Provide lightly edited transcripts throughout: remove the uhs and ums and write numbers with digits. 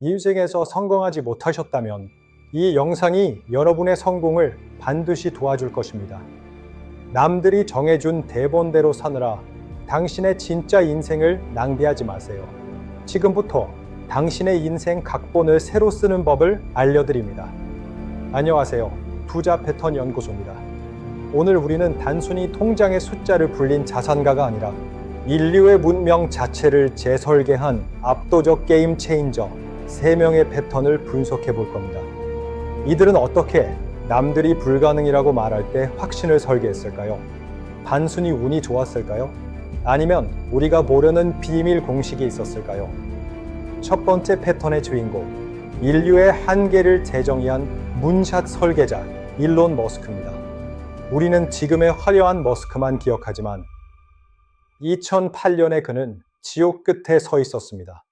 인생에서 성공하지 못하셨다면 이 영상이 여러분의 성공을 반드시 도와줄 것입니다. 남들이 정해준 대본대로 사느라 당신의 진짜 인생을 낭비하지 마세요. 지금부터 당신의 인생 각본을 새로 쓰는 법을 알려드립니다. 안녕하세요. 투자 패턴 연구소입니다. 오늘 우리는 단순히 통장의 숫자를 불린 자산가가 아니라 인류의 문명 자체를 재설계한 압도적 게임 체인저 3명의 패턴을 분석해 볼 겁니다. 이들은 어떻게 남들이 불가능이라고 말할 때 확신을 설계했을까요? 단순히 운이 좋았을까요? 아니면 우리가 모르는 비밀 공식이 있었을까요? 첫 번째 패턴의 주인공, 인류의 한계를 재정의한 문샷 설계자 일론 머스크입니다. 우리는 지금의 화려한 머스크만 기억하지만 2008년에 그는 지옥 끝에 서 있었습니다.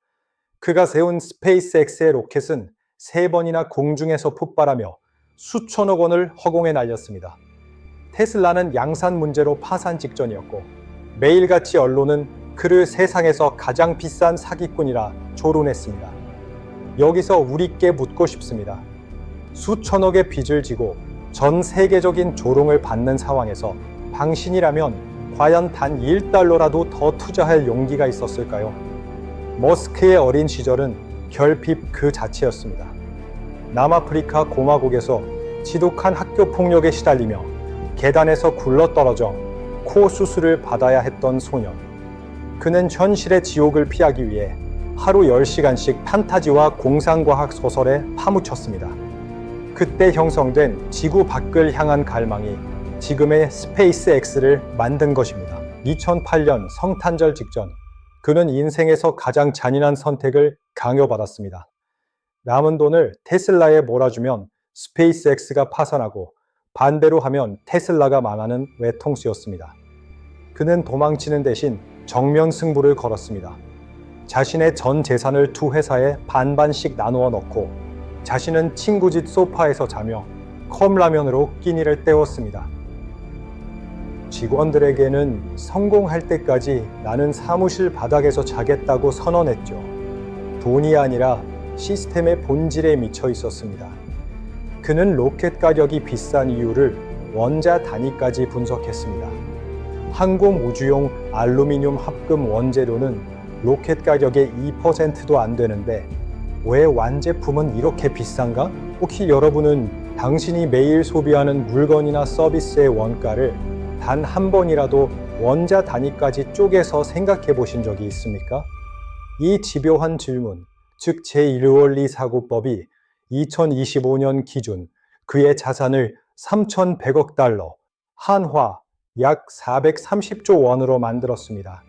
그가 세운 스페이스X의 로켓은 3번이나 공중에서 폭발하며 수천억 원을 허공에 날렸습니다. 테슬라는 양산 문제로 파산 직전이었고 매일같이 언론은 그를 세상에서 가장 비싼 사기꾼이라 조롱했습니다. 여기서 우리께 묻고 싶습니다. 수천억의 빚을 지고 전 세계적인 조롱을 받는 상황에서 당신이라면 과연 단 1달러라도 더 투자할 용기가 있었을까요? 머스크의 어린 시절은 결핍 그 자체였습니다. 남아프리카 공화국에서 지독한 학교 폭력에 시달리며 계단에서 굴러떨어져 코 수술을 받아야 했던 소년. 그는 현실의 지옥을 피하기 위해 하루 10시간씩 판타지와 공상과학 소설에 파묻혔습니다. 그때 형성된 지구 밖을 향한 갈망이 지금의 스페이스X를 만든 것입니다. 2008년 성탄절 직전 그는 인생에서 가장 잔인한 선택을 강요받았습니다. 남은 돈을 테슬라에 몰아주면 스페이스X가 파산하고 반대로 하면 테슬라가 망하는 외통수였습니다. 그는 도망치는 대신 정면 승부를 걸었습니다. 자신의 전 재산을 두 회사에 반반씩 나누어 넣고 자신은 친구 집 소파에서 자며 컵라면으로 끼니를 때웠습니다. 직원들에게는 성공할 때까지 나는 사무실 바닥에서 자겠다고 선언했죠. 돈이 아니라 시스템의 본질에 미쳐 있었습니다. 그는 로켓 가격이 비싼 이유를 원자 단위까지 분석했습니다. 항공 우주용 알루미늄 합금 원재료는 로켓 가격의 2%도 안 되는데 왜 완제품은 이렇게 비싼가? 혹시 여러분은 당신이 매일 소비하는 물건이나 서비스의 원가를 단 한 번이라도 원자 단위까지 쪼개서 생각해 보신 적이 있습니까? 이 집요한 질문, 즉 제1원리 사고법이 2025년 기준 그의 자산을 3,100억 달러, 한화 약 430조 원으로 만들었습니다.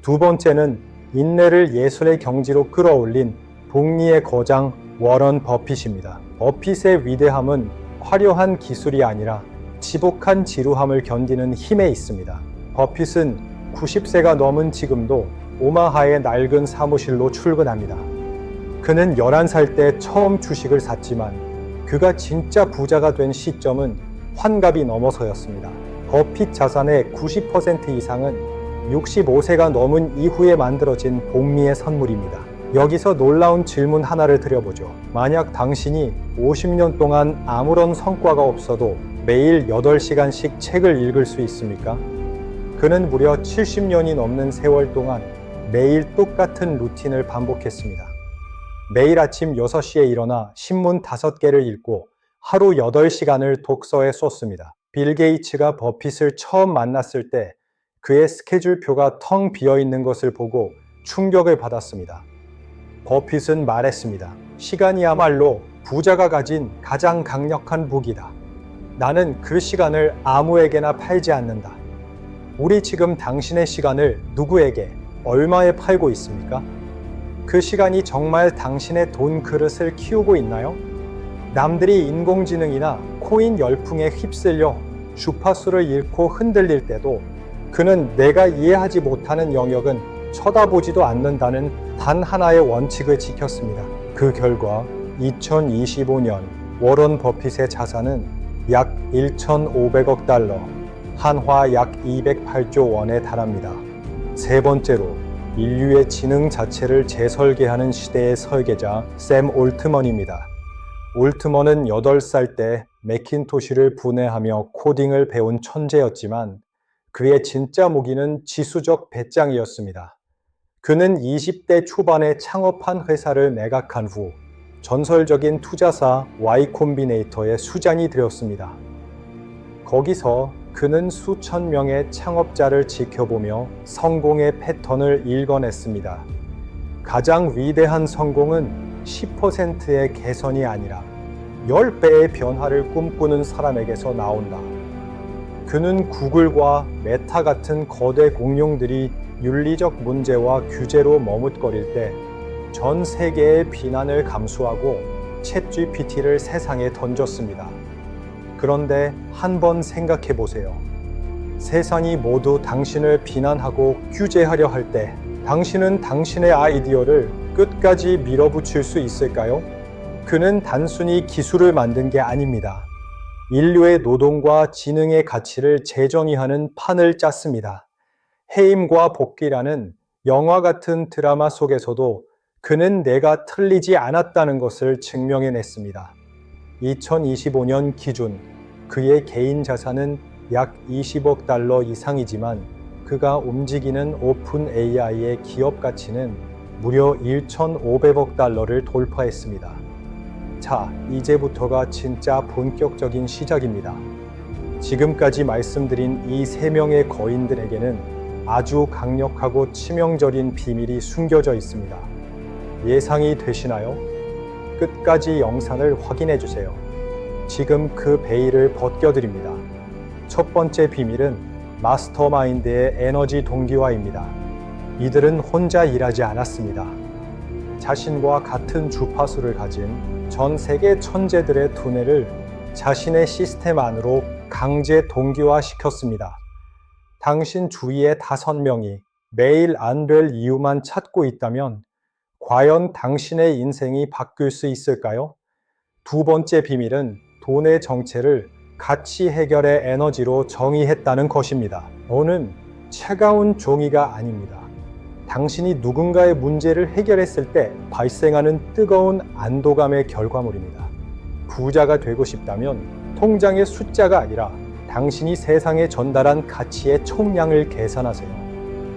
두 번째는 인내를 예술의 경지로 끌어올린 복리의 거장 워런 버핏입니다. 버핏의 위대함은 화려한 기술이 아니라 지독한 지루함을 견디는 힘에 있습니다. 버핏은 90세가 넘은 지금도 오마하의 낡은 사무실로 출근합니다. 그는 11살 때 처음 주식을 샀지만 그가 진짜 부자가 된 시점은 환갑이 넘어서였습니다. 버핏 자산의 90% 이상은 65세가 넘은 이후에 만들어진 복리의 선물입니다. 여기서 놀라운 질문 하나를 드려보죠. 만약 당신이 50년 동안 아무런 성과가 없어도 매일 8시간씩 책을 읽을 수 있습니까? 그는 무려 70년이 넘는 세월 동안 매일 똑같은 루틴을 반복했습니다. 매일 아침 6시에 일어나 신문 5개를 읽고 하루 8시간을 독서에 쏟습니다. 빌 게이츠가 버핏을 처음 만났을 때 그의 스케줄표가 텅 비어 있는 것을 보고 충격을 받았습니다. 버핏은 말했습니다. 시간이야말로 부자가 가진 가장 강력한 무기다. 나는 그 시간을 아무에게나 팔지 않는다. 우리 지금 당신의 시간을 누구에게, 얼마에 팔고 있습니까? 그 시간이 정말 당신의 돈 그릇을 키우고 있나요? 남들이 인공지능이나 코인 열풍에 휩쓸려 주파수를 잃고 흔들릴 때도 그는 내가 이해하지 못하는 영역은 쳐다보지도 않는다는 단 하나의 원칙을 지켰습니다. 그 결과 2025년 워런 버핏의 자산은 약 1,500억 달러, 한화 약 208조 원에 달합니다. 세 번째로 인류의 지능 자체를 재설계하는 시대의 설계자 샘 올트먼입니다. 올트먼은 8살 때 매킨토시를 분해하며 코딩을 배운 천재였지만 그의 진짜 무기는 지수적 배짱이었습니다. 그는 20대 초반에 창업한 회사를 매각한 후 전설적인 투자사 Y 콤비네이터의 수장이 되었습니다. 거기서 그는 수천 명의 창업자를 지켜보며 성공의 패턴을 읽어냈습니다. 가장 위대한 성공은 10%의 개선이 아니라 10배의 변화를 꿈꾸는 사람에게서 나온다. 그는 구글과 메타 같은 거대 공룡들이 윤리적 문제와 규제로 머뭇거릴 때 전 세계의 비난을 감수하고 챗GPT를 세상에 던졌습니다. 그런데 한번 생각해 보세요. 세상이 모두 당신을 비난하고 규제하려 할 때 당신은 당신의 아이디어를 끝까지 밀어붙일 수 있을까요? 그는 단순히 기술을 만든 게 아닙니다. 인류의 노동과 지능의 가치를 재정의하는 판을 짰습니다. 해임과 복귀라는 영화 같은 드라마 속에서도 그는 내가 틀리지 않았다는 것을 증명해냈습니다. 2025년 기준 그의 개인 자산은 약 20억 달러 이상이지만 그가 움직이는 오픈 AI의 기업 가치는 무려 1,500억 달러를 돌파했습니다. 자, 이제부터가 진짜 본격적인 시작입니다. 지금까지 말씀드린 이 3명의 거인들에게는 아주 강력하고 치명적인 비밀이 숨겨져 있습니다. 예상이 되시나요? 끝까지 영상을 확인해 주세요. 지금 그 베일을 벗겨드립니다. 첫 번째 비밀은 마스터마인드의 에너지 동기화입니다. 이들은 혼자 일하지 않았습니다. 자신과 같은 주파수를 가진 전 세계 천재들의 두뇌를 자신의 시스템 안으로 강제 동기화시켰습니다. 당신 주위의 5명이 매일 안 될 이유만 찾고 있다면 과연 당신의 인생이 바뀔 수 있을까요? 두 번째 비밀은 돈의 정체를 가치 해결의 에너지로 정의했다는 것입니다. 돈은 차가운 종이가 아닙니다. 당신이 누군가의 문제를 해결했을 때 발생하는 뜨거운 안도감의 결과물입니다. 부자가 되고 싶다면 통장의 숫자가 아니라 당신이 세상에 전달한 가치의 총량을 계산하세요.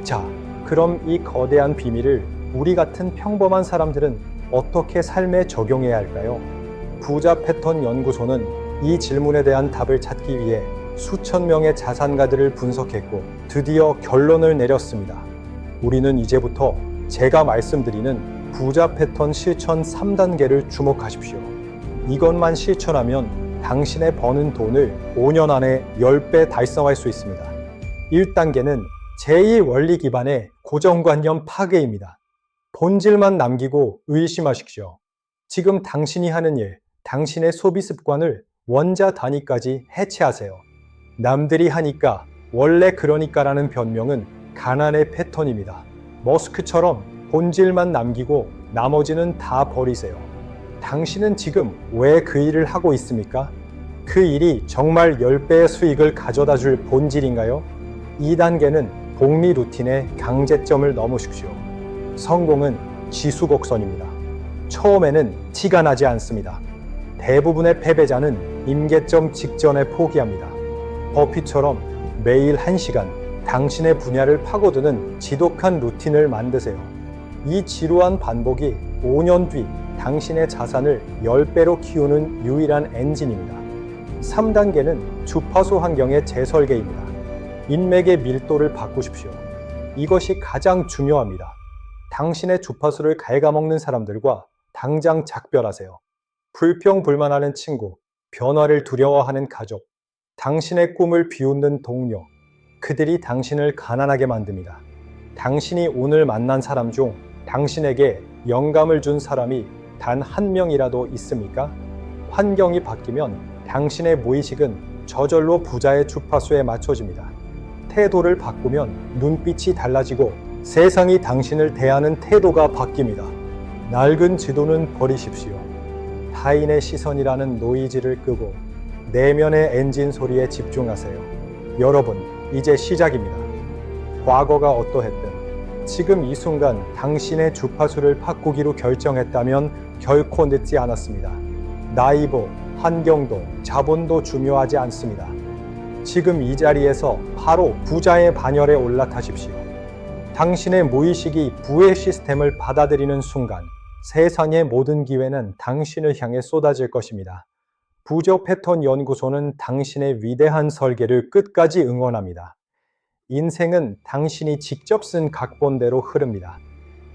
자, 그럼 이 거대한 비밀을 우리 같은 평범한 사람들은 어떻게 삶에 적용해야 할까요? 부자 패턴 연구소는 이 질문에 대한 답을 찾기 위해 수천 명의 자산가들을 분석했고 드디어 결론을 내렸습니다. 우리는 이제부터 제가 말씀드리는 부자 패턴 실천 3단계를 주목하십시오. 이것만 실천하면 당신의 버는 돈을 5년 안에 10배 달성할 수 있습니다. 1단계는 제2원리 기반의 고정관념 파괴입니다. 본질만 남기고 의심하십시오. 지금 당신이 하는 일, 당신의 소비 습관을 원자 단위까지 해체하세요. 남들이 하니까, 원래 그러니까라는 변명은 가난의 패턴입니다. 머스크처럼 본질만 남기고 나머지는 다 버리세요. 당신은 지금 왜 그 일을 하고 있습니까? 그 일이 정말 10배의 수익을 가져다 줄 본질인가요? 2단계는 복리 루틴의 강제점을 넘으십시오. 성공은 지수곡선입니다. 처음에는 티가 나지 않습니다. 대부분의 패배자는 임계점 직전에 포기합니다. 버핏처럼 매일 1시간 당신의 분야를 파고드는 지독한 루틴을 만드세요. 이 지루한 반복이 5년 뒤 당신의 자산을 10배로 키우는 유일한 엔진입니다. 3단계는 주파수 환경의 재설계입니다. 인맥의 밀도를 바꾸십시오. 이것이 가장 중요합니다. 당신의 주파수를 갉아먹는 사람들과 당장 작별하세요. 불평불만하는 친구, 변화를 두려워하는 가족, 당신의 꿈을 비웃는 동료, 그들이 당신을 가난하게 만듭니다. 당신이 오늘 만난 사람 중 당신에게 영감을 준 사람이 단 한 명이라도 있습니까? 환경이 바뀌면 당신의 무의식은 저절로 부자의 주파수에 맞춰집니다. 태도를 바꾸면 눈빛이 달라지고 세상이 당신을 대하는 태도가 바뀝니다. 낡은 지도는 버리십시오. 타인의 시선이라는 노이즈를 끄고 내면의 엔진 소리에 집중하세요. 여러분, 이제 시작입니다. 과거가 어떠했든 지금 이 순간 당신의 주파수를 바꾸기로 결정했다면 결코 늦지 않았습니다. 나이도, 환경도, 자본도 중요하지 않습니다. 지금 이 자리에서 바로 부자의 반열에 올라타십시오. 당신의 무의식이 부의 시스템을 받아들이는 순간 세상의 모든 기회는 당신을 향해 쏟아질 것입니다. 부조 패턴 연구소는 당신의 위대한 설계를 끝까지 응원합니다. 인생은 당신이 직접 쓴 각본대로 흐릅니다.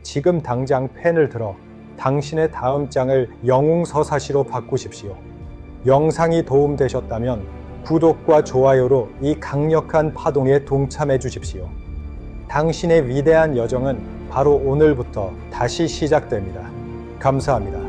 지금 당장 펜을 들어 당신의 다음 장을 영웅서사시로 바꾸십시오. 영상이 도움되셨다면 구독과 좋아요로 이 강력한 파동에 동참해 주십시오. 당신의 위대한 여정은 바로 오늘부터 다시 시작됩니다. 감사합니다.